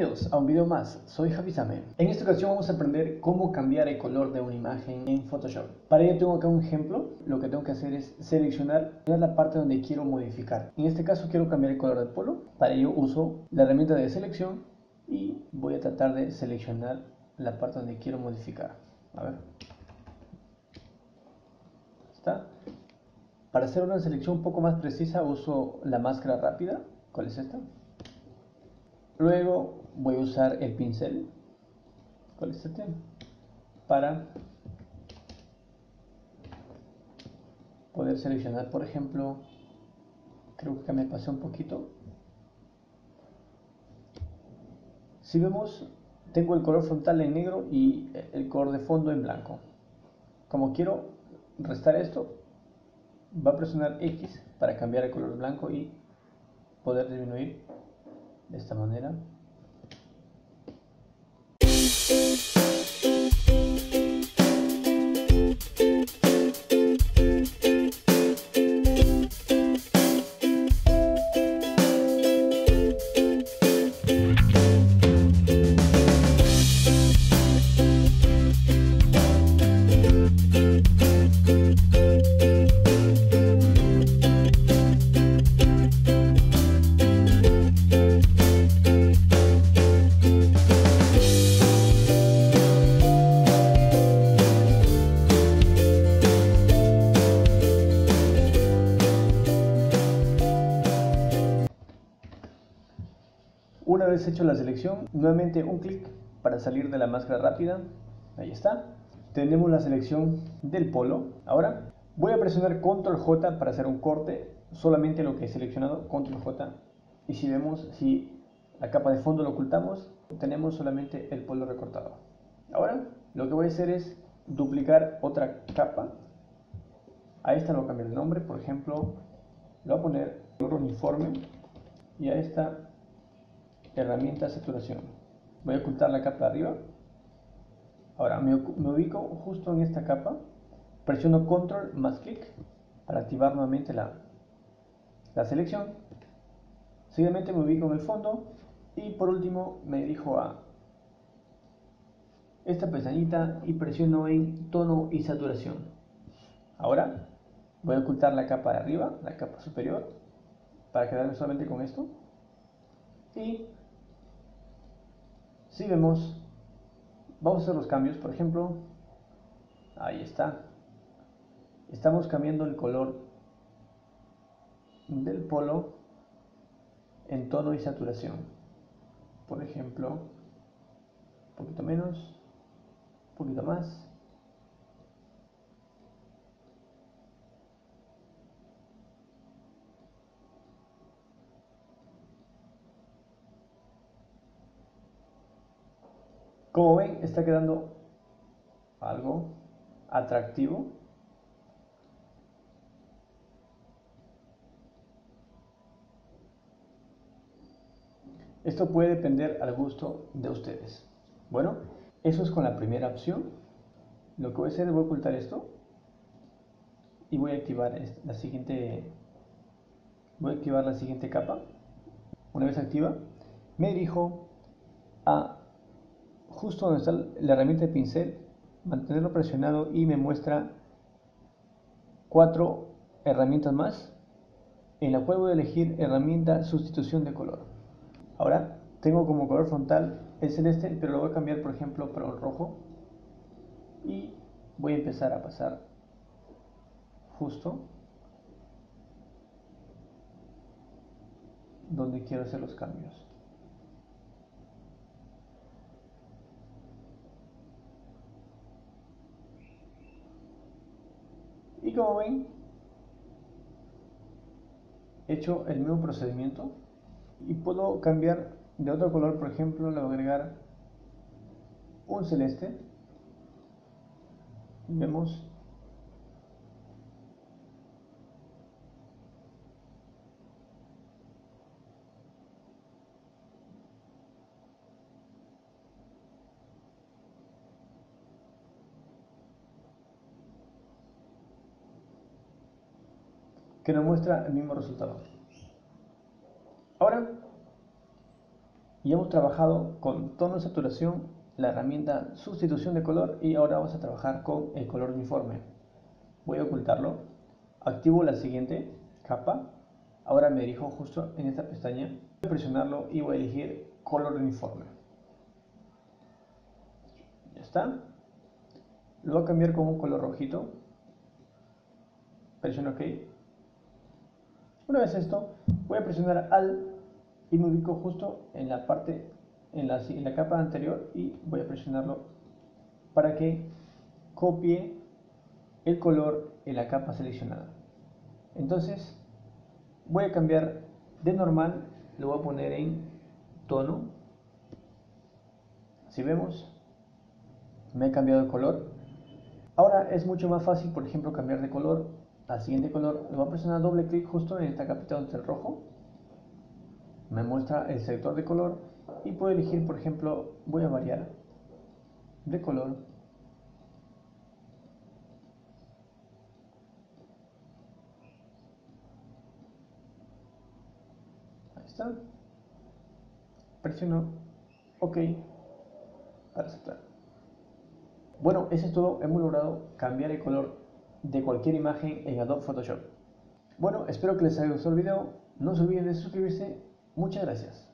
Bienvenidos a un video más, soy Javi Same. En esta ocasión vamos a aprender cómo cambiar el color de una imagen en Photoshop. Para ello tengo acá un ejemplo. Lo que tengo que hacer es seleccionar la parte donde quiero modificar. En este caso quiero cambiar el color del polo. Para ello uso la herramienta de selección y voy a tratar de seleccionar la parte donde quiero modificar. A ver. ¿Está? Para hacer una selección un poco más precisa uso la máscara rápida. ¿Cuál es esta? Luego voy a usar el pincel, ¿cuál es este? Para poder seleccionar, por ejemplo, creo que me pasé un poquito. Si vemos, tengo el color frontal en negro y el color de fondo en blanco. Como quiero restar esto, va a presionar X para cambiar el color blanco y poder disminuir de esta manera. Una vez hecho la selección, nuevamente un clic para salir de la máscara rápida. Ahí está. Tenemos la selección del polo. Ahora voy a presionar Control J para hacer un corte. Solamente lo que he seleccionado, Control J. Y si vemos, si la capa de fondo lo ocultamos, tenemos solamente el polo recortado. Ahora lo que voy a hacer es duplicar otra capa. A esta le voy a cambiar el nombre. Por ejemplo, le voy a poner color uniforme. Y a esta herramienta saturación. Voy a ocultar la capa de arriba. Ahora me ubico justo en esta capa. Presiono control más clic para activar nuevamente la selección. Seguidamente me ubico en el fondo y por último me dirijo a esta pestañita y presiono en tono y saturación. Ahora voy a ocultar la capa de arriba, la capa superior, para quedarme solamente con esto. Y si vemos, vamos a hacer los cambios. Por ejemplo, ahí está. Estamos cambiando el color del polo en tono y saturación. Por ejemplo, un poquito menos, un poquito más. Como ven, está quedando algo atractivo. Esto puede depender al gusto de ustedes. Bueno, eso es con la primera opción. Lo que voy a hacer es voy a ocultar esto y voy a activar la siguiente. Voy a activar la siguiente capa. Una vez activa, me dirijo a justo donde está la herramienta de pincel, mantenerlo presionado y me muestra 4 herramientas más, en la cual voy a elegir herramienta sustitución de color. Ahora tengo como color frontal el celeste, pero lo voy a cambiar por ejemplo por el rojo y voy a empezar a pasar justo donde quiero hacer los cambios. Y como ven, he hecho el mismo procedimiento y puedo cambiar de otro color. Por ejemplo, le voy a agregar un celeste. Vemos que nos muestra el mismo resultado. Ahora Y hemos trabajado con tono de saturación, la herramienta sustitución de color, y ahora vamos a trabajar con el color uniforme. Voy a ocultarlo, activo la siguiente capa, ahora me dirijo justo en esta pestaña, voy a presionarlo y voy a elegir color uniforme. Ya está. Lo voy a cambiar con un color rojito, presiono OK. Una vez esto, voy a presionar Alt y me ubico justo en la parte, en la capa anterior, y voy a presionarlo para que copie el color en la capa seleccionada. Entonces voy a cambiar de normal, lo voy a poner en tono. Si vemos, me he cambiado de color. Ahora es mucho más fácil, por ejemplo, cambiar de color al siguiente color. Le voy a presionar doble clic justo en esta capita donde está el rojo. Me muestra el selector de color y puedo elegir, por ejemplo, voy a variar de color. Ahí está. Presiono OK para aceptar. Bueno, eso es todo. Hemos logrado cambiar el color de cualquier imagen en Adobe Photoshop. Bueno, espero que les haya gustado el video. No se olviden de suscribirse. Muchas gracias.